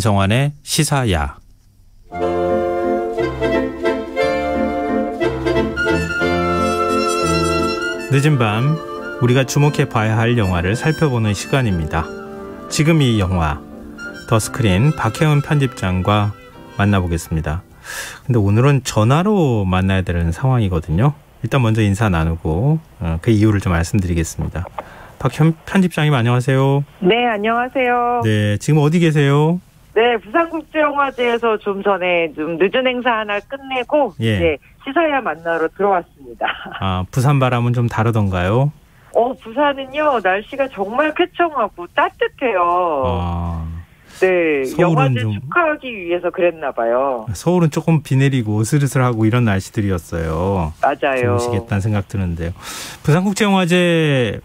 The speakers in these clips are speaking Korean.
구성환의 시사야. 늦은 밤 우리가 주목해 봐야 할 영화를 살펴보는 시간입니다. 지금 이 영화 더스크린 박혜은 편집장과 만나보겠습니다. 근데 오늘은 전화로 만나야 되는 상황이거든요. 일단 먼저 인사 나누고 그 이유를 좀 말씀드리겠습니다. 박혜은 편집장님 안녕하세요. 네, 안녕하세요. 네, 지금 어디 계세요? 네, 부산국제영화제에서 좀 전에 좀 늦은 행사 하나 끝내고 이제 시사야 만나러 들어왔습니다. 아, 부산 바람은 좀 다르던가요? 부산은요 날씨가 정말 쾌청하고 따뜻해요. 네, 영화제 축하하기 위해서 그랬나 봐요. 서울은 조금 비 내리고 으슬으슬하고 이런 날씨들이었어요. 맞아요. 좋으시겠다는 생각 드는데요. 부산국제영화제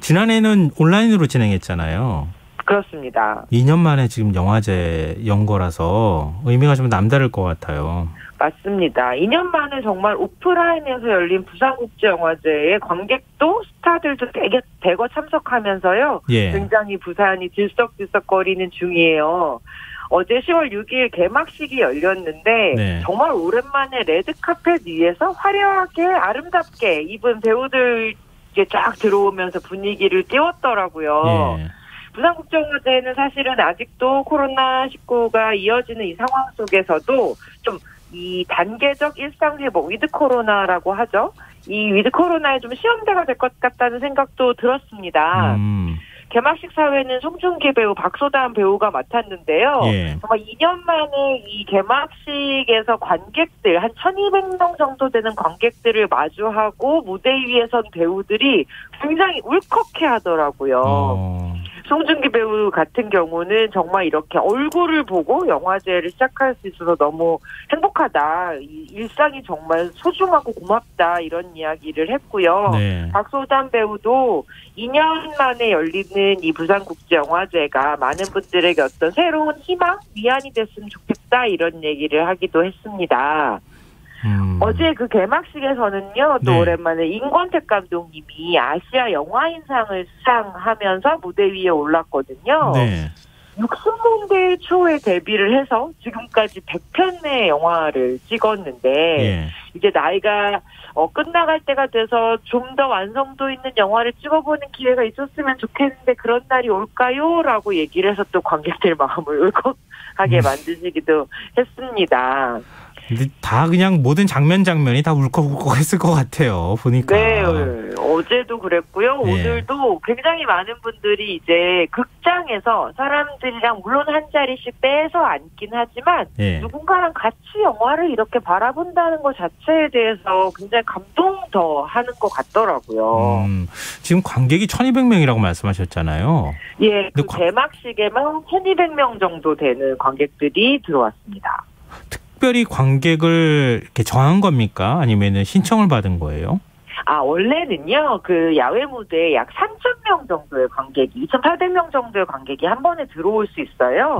지난해는 온라인으로 진행했잖아요. 그렇습니다. 2년 만에 지금 영화제 연 거라서 의미가 좀 남다를 것 같아요. 맞습니다. 2년 만에 정말 오프라인에서 열린 부산국제영화제에 관객도 스타들도 되게 대거 참석하면서요. 굉장히 부산이 들썩들썩거리는 중이에요. 어제 10월 6일 개막식이 열렸는데 정말 오랜만에 레드카펫 위에서 화려하게 아름답게 입은 배우들 쫙 들어오면서 분위기를 띄웠더라고요. 부산국제영화제는 사실은 아직도 코로나19가 이어지는 이 상황 속에서도 좀 이 단계적 일상회복, 위드 코로나라고 하죠. 이 위드 코로나에 좀 시험대가 될 것 같다는 생각도 들었습니다. 개막식 사회는 송중기 배우, 박소담 배우가 맡았는데요. 정말 2년 만에 이 개막식에서 관객들, 한 1200명 정도 되는 관객들을 마주하고 무대 위에 선 배우들이 굉장히 울컥해 하더라고요. 송중기 배우 같은 경우는 정말 이렇게 얼굴을 보고 영화제를 시작할 수 있어서 너무 행복하다. 이 일상이 정말 소중하고 고맙다. 이런 이야기를 했고요. 박소담 배우도 2년 만에 열리는 이 부산국제영화제가 많은 분들에게 어떤 새로운 희망, 위안이 됐으면 좋겠다. 이런 얘기를 하기도 했습니다. 어제 그 개막식에서는요, 또 오랜만에 임권택 감독님이 아시아 영화인상을 수상하면서 무대 위에 올랐거든요. 60년대 초에 데뷔를 해서 지금까지 100편의 영화를 찍었는데 이제 나이가 끝나갈 때가 돼서 좀 더 완성도 있는 영화를 찍어보는 기회가 있었으면 좋겠는데 그런 날이 올까요? 라고 얘기를 해서 또 관객들 마음을 울컥하게 만드시기도 했습니다. 근데 다 그냥 모든 장면이 다 울컥울컥했을 것 같아요. 보니까. 네, 어제도 그랬고요. 오늘도 굉장히 많은 분들이 이제 극장에서 사람들이랑 물론 한 자리씩 빼서 앉긴 하지만 누군가랑 같이 영화를 이렇게 바라본다는 것 자체에 대해서 굉장히 감동 더 하는 것 같더라고요. 지금 관객이 1200명이라고 말씀하셨잖아요. 예, 그 개막식에만 1200명 정도 되는 관객들이 들어왔습니다. 특별히 관객을 이렇게 정한 겁니까? 아니면은 신청을 받은 거예요? 원래는요, 그 야외 무대에 약 3,000명 정도의 관객이, 2,800명 정도의 관객이 한 번에 들어올 수 있어요.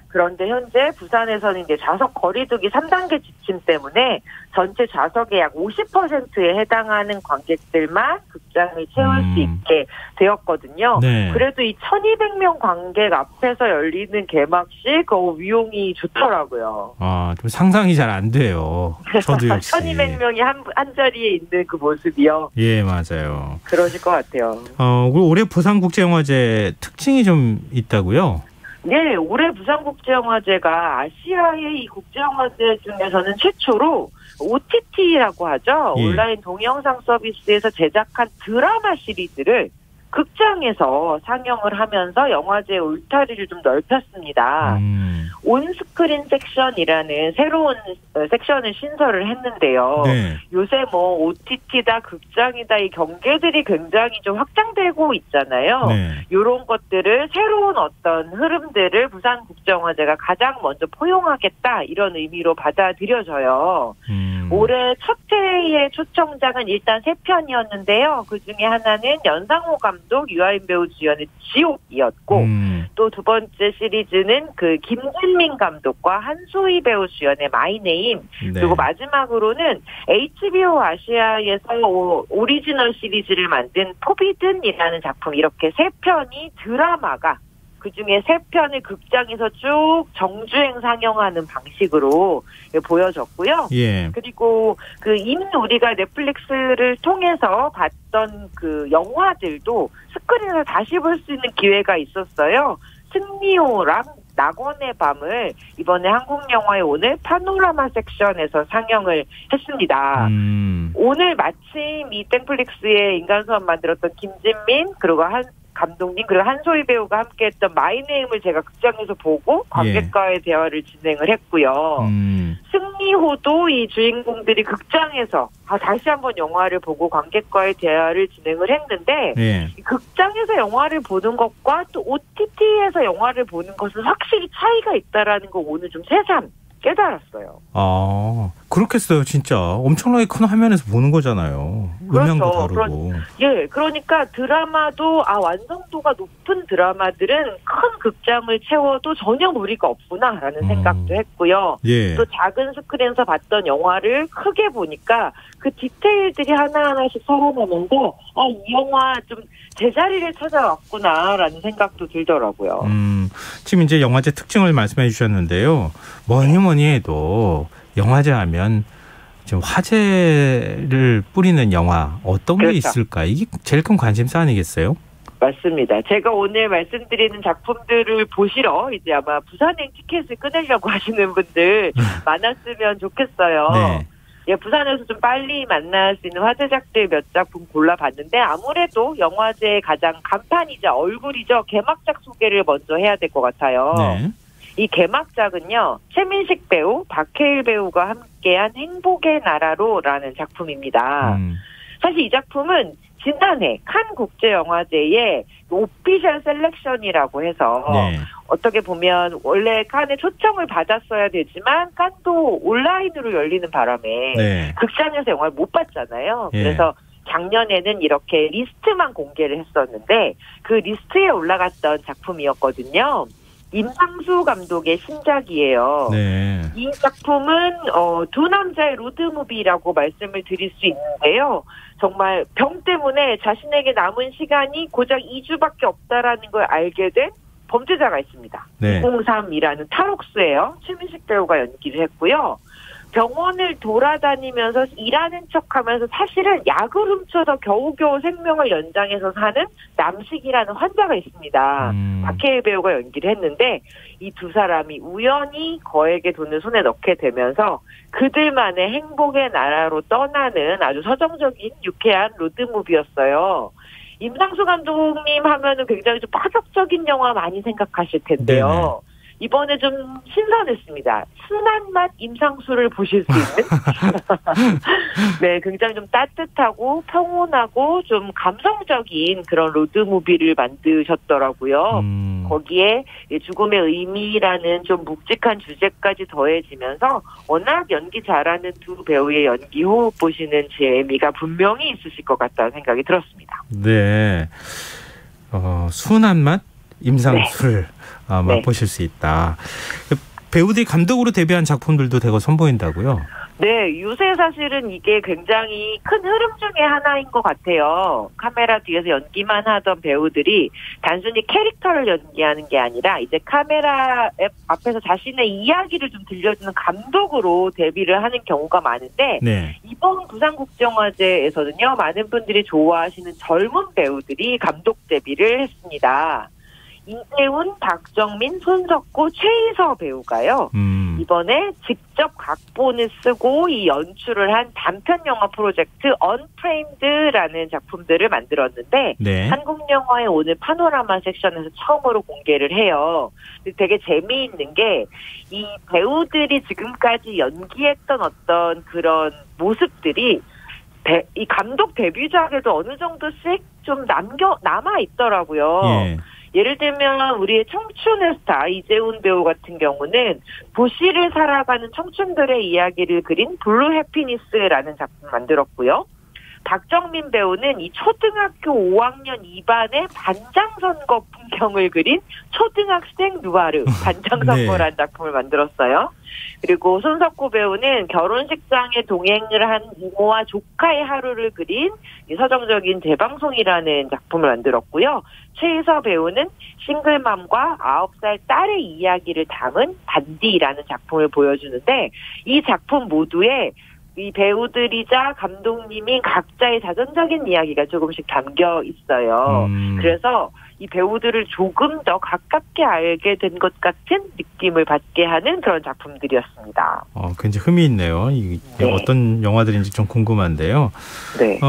그런데 현재 부산에서는 이제 좌석 거리두기 3단계 지침 때문에 전체 좌석의 약 50%에 해당하는 관객들만 극장을 채울 수 있게 되었거든요. 그래도 이 1,200명 관객 앞에서 열리는 개막식, 위용이 좋더라고요. 좀 상상이 잘 안 돼요. 저도 역시. 1,200명이 한 자리에 있는 그 모습이요. 예, 맞아요. 그러실 것 같아요. 올해 부산국제영화제 특징이 좀 있다고요? 네, 올해 부산국제영화제가 아시아의 이 국제영화제 중에서는 최초로 OTT라고 하죠. 온라인 동영상 서비스에서 제작한 드라마 시리즈를 극장에서 상영을 하면서 영화제의 울타리를 좀 넓혔습니다. 온스크린 섹션이라는 새로운 섹션을 신설을 했는데요. 요새 OTT다 극장이다 이 경계들이 굉장히 좀 확장되고 있잖아요. 이런 것들을 새로운 어떤 흐름들을 부산국제영화제가 가장 먼저 포용하겠다 이런 의미로 받아들여져요. 올해 첫 회의 초청작은 일단 3편이었는데요. 그중에 하나는 연상호 감독, 유아인 배우 주연의 지옥이었고 또 두 번째 시리즈는 그 김진민 감독과 한소희 배우 주연의 마이네임 그리고 마지막으로는 HBO 아시아에서 오리지널 시리즈를 만든 포비든이라는 작품 이렇게 3편이 드라마가 그중에 3편을 극장에서 쭉 정주행 상영하는 방식으로 보여졌고요. 예. 그리고 이미 우리가 넷플릭스를 통해서 봤던 그 영화들도 스크린에서 다시 볼 수 있는 기회가 있었어요. 승리호랑 낙원의 밤을 이번에 한국 영화의 오늘 파노라마 섹션에서 상영을 했습니다. 오늘 마침 이 땡플릭스의 인간수업 만들었던 김진민 그리고 감독님 그리고 한소희 배우가 함께했던 마이네임을 제가 극장에서 보고 관객과의 대화를 진행을 했고요. 승리호도 이 주인공들이 극장에서 다시 한번 영화를 보고 관객과의 대화를 진행을 했는데 극장에서 영화를 보는 것과 또 OTT에서 영화를 보는 것은 확실히 차이가 있다라는 거 오늘 좀 새삼 깨달았어요. 아, 그렇겠어요. 진짜 엄청나게 큰 화면에서 보는 거잖아요. 그렇죠. 음향도 다르고. 그러니까 드라마도 완성도가 높은 드라마들은 큰 극장을 채워도 전혀 무리가 없구나라는 생각도 했고요. 또 작은 스크린에서 봤던 영화를 크게 보니까 그 디테일들이 하나하나씩 살아나면서 이 영화 좀 제자리를 찾아왔구나라는 생각도 들더라고요. 지금 이제 영화제 특징을 말씀해 주셨는데요. 뭐니 해도 영화제 하면 좀 화제를 뿌리는 영화 어떤 게 있을까? 이게 제일 큰 관심사 아니겠어요? 맞습니다. 제가 오늘 말씀드리는 작품들을 보시러 이제 아마 부산행 티켓을 끊으려고 하시는 분들 많았으면 좋겠어요. 부산에서 좀 빨리 만날 수 있는 화제작들 몇 작품 골라봤는데 아무래도 영화제의 가장 간판이자 얼굴이죠. 개막작 소개를 먼저 해야 될 것 같아요. 이 개막작은요. 최민식 배우, 박해일 배우가 함께한 행복의 나라로라는 작품입니다. 사실 이 작품은 지난해 칸 국제영화제의 오피셜 셀렉션이라고 해서 어떻게 보면 원래 칸에 초청을 받았어야 되지만 칸도 온라인으로 열리는 바람에 극장에서 영화를 못 봤잖아요. 그래서 작년에는 이렇게 리스트만 공개를 했었는데 그 리스트에 올라갔던 작품이었거든요. 임상수 감독의 신작이에요. 이 작품은 두 남자의 로드무비라고 말씀을 드릴 수 있는데요. 정말 병 때문에 자신에게 남은 시간이 고작 2주밖에 없다라는 걸 알게 된 범죄자가 있습니다. 203이라는 탈옥수예요. 최민식 배우가 연기를 했고요. 병원을 돌아다니면서 일하는 척하면서 사실은 약을 훔쳐서 겨우겨우 생명을 연장해서 사는 남식이라는 환자가 있습니다. 박해일 배우가 연기를 했는데 이 두 사람이 우연히 거액의 돈을 손에 넣게 되면서 그들만의 행복의 나라로 떠나는 아주 서정적인 유쾌한 로드무비였어요. 임상수 감독님 하면은 굉장히 좀 파격적인 영화 많이 생각하실 텐데요. 이번에 좀 신선했습니다. 순한 맛 임상수를 보실 수 있는 굉장히 좀 따뜻하고 평온하고 좀 감성적인 그런 로드무비를 만드셨더라고요. 거기에 죽음의 의미라는 좀 묵직한 주제까지 더해지면서 워낙 연기 잘하는 두 배우의 연기 호흡 보시는 재미가 분명히 있으실 것 같다는 생각이 들었습니다. 순한 맛 임상수를 맛보실 수 있다. 배우들이 감독으로 데뷔한 작품들도 대거 선보인다고요? 요새 사실은 이게 굉장히 큰 흐름 중에 하나인 것 같아요. 카메라 뒤에서 연기만 하던 배우들이 단순히 캐릭터를 연기하는 게 아니라 이제 카메라 앞에서 자신의 이야기를 좀 들려주는 감독으로 데뷔를 하는 경우가 많은데 이번 부산국제영화제에서는요. 많은 분들이 좋아하시는 젊은 배우들이 감독 데뷔를 했습니다. 이재훈, 박정민, 손석구, 최희서 배우가요. 이번에 직접 각본을 쓰고 이 연출을 한 단편 영화 프로젝트 언프레임드라는 작품들을 만들었는데 한국 영화의 오늘 파노라마 섹션에서 처음으로 공개를 해요. 되게 재미있는 게 이 배우들이 지금까지 연기했던 어떤 그런 모습들이 이 감독 데뷔작에도 어느 정도씩 좀 남아 있더라고요. 예를 들면 우리의 청춘의 스타 이재훈 배우 같은 경우는 도시를 살아가는 청춘들의 이야기를 그린 블루 해피니스라는 작품 만들었고요. 박정민 배우는 이 초등학교 5학년 2반의 반장선거 풍경을 그린 초등학생 누아르 반장선거라는 네. 작품을 만들었어요. 그리고 손석구 배우는 결혼식장에 동행을 한 이모와 조카의 하루를 그린 서정적인 재방송이라는 작품을 만들었고요. 최희서 배우는 싱글맘과 9살 딸의 이야기를 담은 반디라는 작품을 보여주는데 이 작품 모두에 이 배우들이자 감독님이 각자의 자전적인 이야기가 조금씩 담겨 있어요. 그래서 이 배우들을 조금 더 가깝게 알게 된 것 같은 느낌을 받게 하는 그런 작품들이었습니다. 굉장히 흠이 있네요. 네. 어떤 영화들인지 좀 궁금한데요. 네.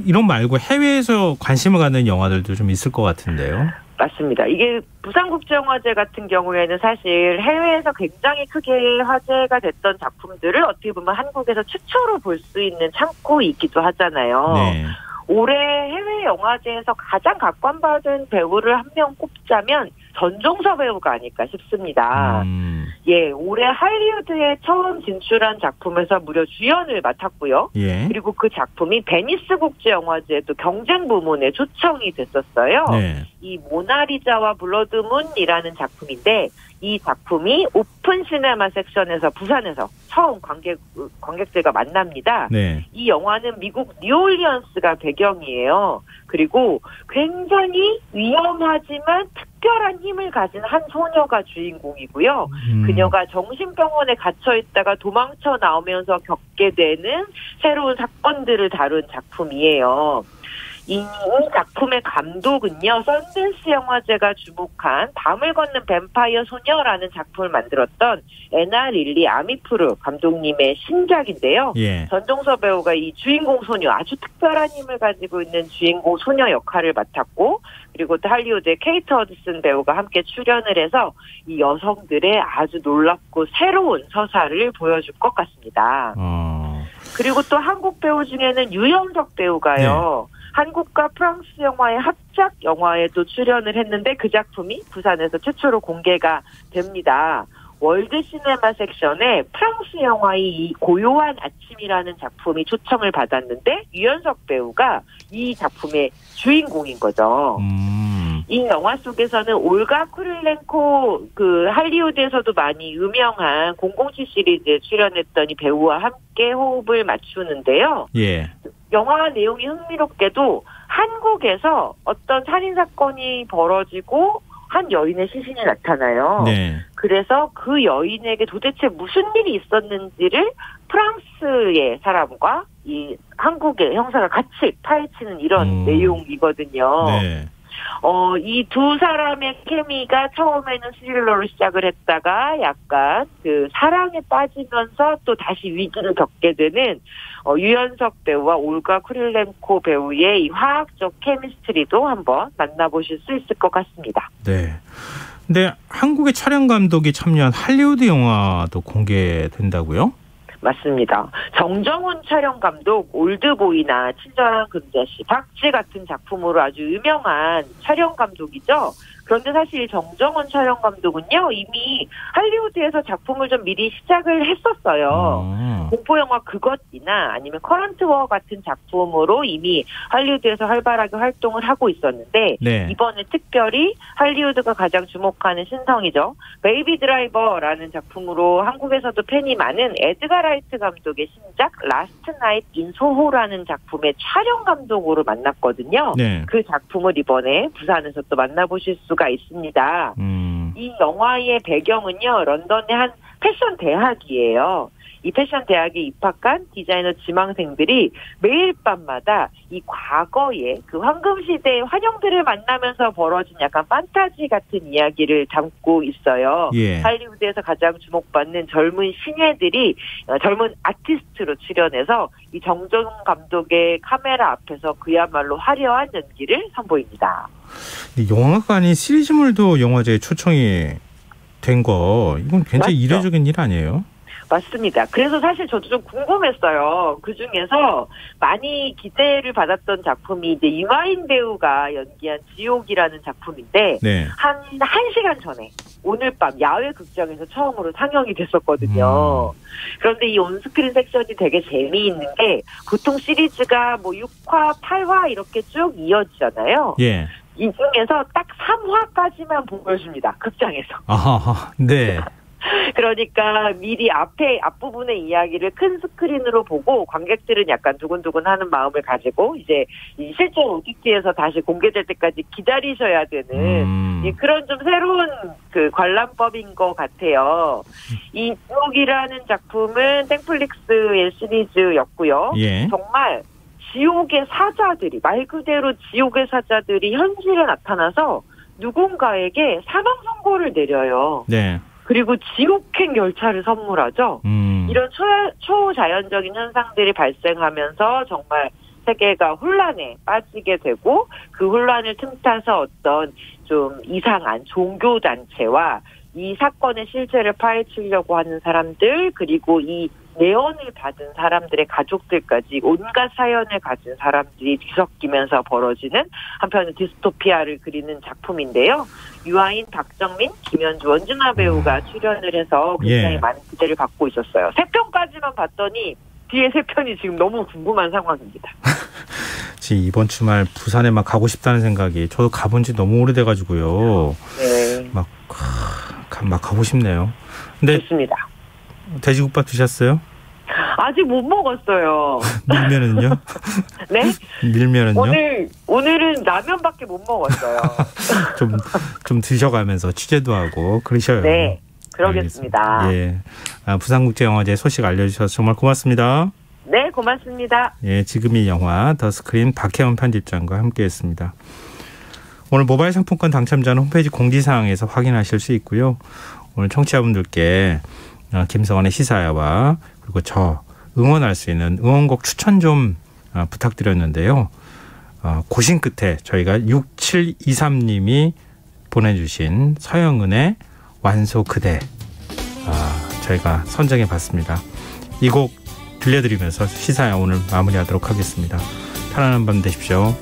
이런 말고 해외에서 관심을 갖는 영화들도 좀 있을 것 같은데요. 맞습니다. 이게 부산국제영화제 같은 경우에는 사실 해외에서 굉장히 크게 화제가 됐던 작품들을 어떻게 보면 한국에서 최초로 볼 수 있는 창구이기도 하잖아요. 네. 올해 해외 영화제에서 가장 각광받은 배우를 한 명 꼽자면 전종서 배우가 아닐까 싶습니다. 예, 올해 할리우드에 처음 진출한 작품에서 무려 주연을 맡았고요. 예. 그리고 그 작품이 베니스 국제영화제도 경쟁 부문에 초청이 됐었어요. 네. 이 모나리자와 블러드문이라는 작품인데 이 작품이 오픈 시네마 섹션에서 부산에서 처음 관객들과 만납니다. 네. 이 영화는 미국 뉴올리언스가 배경이에요. 그리고 굉장히 위험하지만 특별한 힘을 가진 한 소녀가 주인공이고요. 그녀가 정신병원에 갇혀 있다가 도망쳐 나오면서 겪게 되는 새로운 사건들을 다룬 작품이에요. 이 작품의 감독은요, 썬댄스 영화제가 주목한 밤을 걷는 뱀파이어 소녀라는 작품을 만들었던 에나 릴리 아미프르 감독님의 신작인데요. 예. 전종서 배우가 이 주인공 소녀, 아주 특별한 힘을 가지고 있는 주인공 소녀 역할을 맡았고, 그리고 또 할리우드의 케이트 허드슨 배우가 함께 출연을 해서 이 여성들의 아주 놀랍고 새로운 서사를 보여줄 것 같습니다. 그리고 또 한국 배우 중에는 유연석 배우가요. 네. 한국과 프랑스 영화의 합작 영화에도 출연을 했는데 그 작품이 부산에서 최초로 공개가 됩니다. 월드 시네마 섹션에 프랑스 영화의 이 고요한 아침이라는 작품이 초청을 받았는데 유연석 배우가 이 작품의 주인공인 거죠. 이 영화 속에서는 올가 쿠릴렌코 그 할리우드에서도 많이 유명한 007 시리즈에 출연했던 이 배우와 함께 호흡을 맞추는데요. 예. 영화 내용이 흥미롭게도 한국에서 어떤 살인사건이 벌어지고 한 여인의 시신이 나타나요. 네. 그래서 그 여인에게 도대체 무슨 일이 있었는지를 프랑스의 사람과 이 한국의 형사가 같이 파헤치는 이런 내용이거든요. 네. 이 두 사람의 케미가 처음에는 스릴러로 시작을 했다가 약간 그 사랑에 빠지면서 또 다시 위기를 겪게 되는 유연석 배우와 올가 쿠릴렌코 배우의 이 화학적 케미스트리도 한번 만나보실 수 있을 것 같습니다. 네. 근데 한국의 촬영 감독이 참여한 할리우드 영화도 공개된다고요? 맞습니다. 정정훈 촬영 감독 올드보이나 친절한 금자씨, 박쥐 같은 작품으로 아주 유명한 촬영 감독이죠. 그런데 사실 정정훈 촬영 감독은요, 이미 할리우드에서 작품을 좀 미리 시작을 했었어요. 공포영화 그것이나 아니면 커런트 워 같은 작품으로 이미 할리우드에서 활발하게 활동을 하고 있었는데 네. 이번에 특별히 할리우드가 가장 주목하는 신성이죠. 베이비 드라이버라는 작품으로 한국에서도 팬이 많은 에드가 라이트 감독의 신작 라스트 나잇 인 소호라는 작품의 촬영 감독으로 만났거든요. 네. 그 작품을 이번에 부산에서 또 만나보실 수가 있습니다. 이 영화의 배경은요, 런던의 한 패션 대학이에요. 이 패션 대학에 입학한 디자이너 지망생들이 매일 밤마다 이 과거의 그 황금시대의 환영들을 만나면서 벌어진 약간 판타지 같은 이야기를 담고 있어요. 예. 할리우드에서 가장 주목받는 젊은 신예들이 젊은 아티스트로 출연해서 이 정정훈 감독의 카메라 앞에서 그야말로 화려한 연기를 선보입니다. 영화관이 시리즈물도 영화제에 초청이 된 거 이건 굉장히 맞죠? 이례적인 일 아니에요? 맞습니다. 그래서 사실 저도 좀 궁금했어요. 그중에서 많이 기대를 받았던 작품이 이제 이화인 배우가 연기한 지옥이라는 작품인데 네. 한 시간 전에 오늘 밤 야외 극장에서 처음으로 상영이 됐었거든요. 그런데 이 온스크린 섹션이 되게 재미있는 게 보통 시리즈가 뭐 6화, 8화 이렇게 쭉 이어지잖아요. 예. 이 중에서 딱 3화까지만 보여줍니다. 극장에서. 아하, 네. 그러니까 미리 앞부분의 이야기를 큰 스크린으로 보고 관객들은 약간 두근두근하는 마음을 가지고 이제 실제 OTT에서 다시 공개될 때까지 기다리셔야 되는 그런 좀 새로운 그 관람법인 것 같아요. 이 지옥이라는 작품은 땡플릭스의 시리즈였고요. 예. 정말 지옥의 사자들이 말 그대로 지옥의 사자들이 현실에 나타나서 누군가에게 사망 선고를 내려요. 네. 그리고 지옥행 열차를 선물하죠. 이런 초자연적인 현상들이 발생하면서 정말 세계가 혼란에 빠지게 되고 그 혼란을 틈타서 어떤 좀 이상한 종교단체와 이 사건의 실체를 파헤치려고 하는 사람들 그리고 이 내원을 받은 사람들의 가족들까지 온갖 사연을 가진 사람들이 뒤섞이면서 벌어지는 한편의 디스토피아를 그리는 작품인데요. 유아인, 박정민, 김현주, 원진아 배우가 출연을 해서 굉장히 많은 기대를 받고 있었어요. 3편까지만 봤더니 뒤에 3편이 지금 너무 궁금한 상황입니다. 지금 이번 주말 부산에 막 가고 싶다는 생각이 저도 가본 지 너무 오래돼가지고요. 네. 막 가고 싶네요. 근데 좋습니다. 돼지국밥 드셨어요? 아직 못 먹었어요. 밀면은요? 네? 밀면은요? 오늘은 라면밖에 못 먹었어요. 좀 드셔가면서 취재도 하고 그러셔요. 네, 그러겠습니다. 예, 부산국제영화제 소식 알려주셔서 정말 고맙습니다. 네, 고맙습니다. 예, 지금 이 영화 더스크린 박혜원 편집장과 함께했습니다. 오늘 모바일 상품권 당첨자는 홈페이지 공지사항에서 확인하실 수 있고요. 오늘 청취자분들께 김성원의 시사야와 그리고 저 응원할 수 있는 응원곡 추천 좀 부탁드렸는데요. 고심 끝에 저희가 6723님이 보내주신 서영은의 완소 그대 저희가 선정해 봤습니다. 이 곡 들려드리면서 시사야 오늘 마무리하도록 하겠습니다. 편안한 밤 되십시오.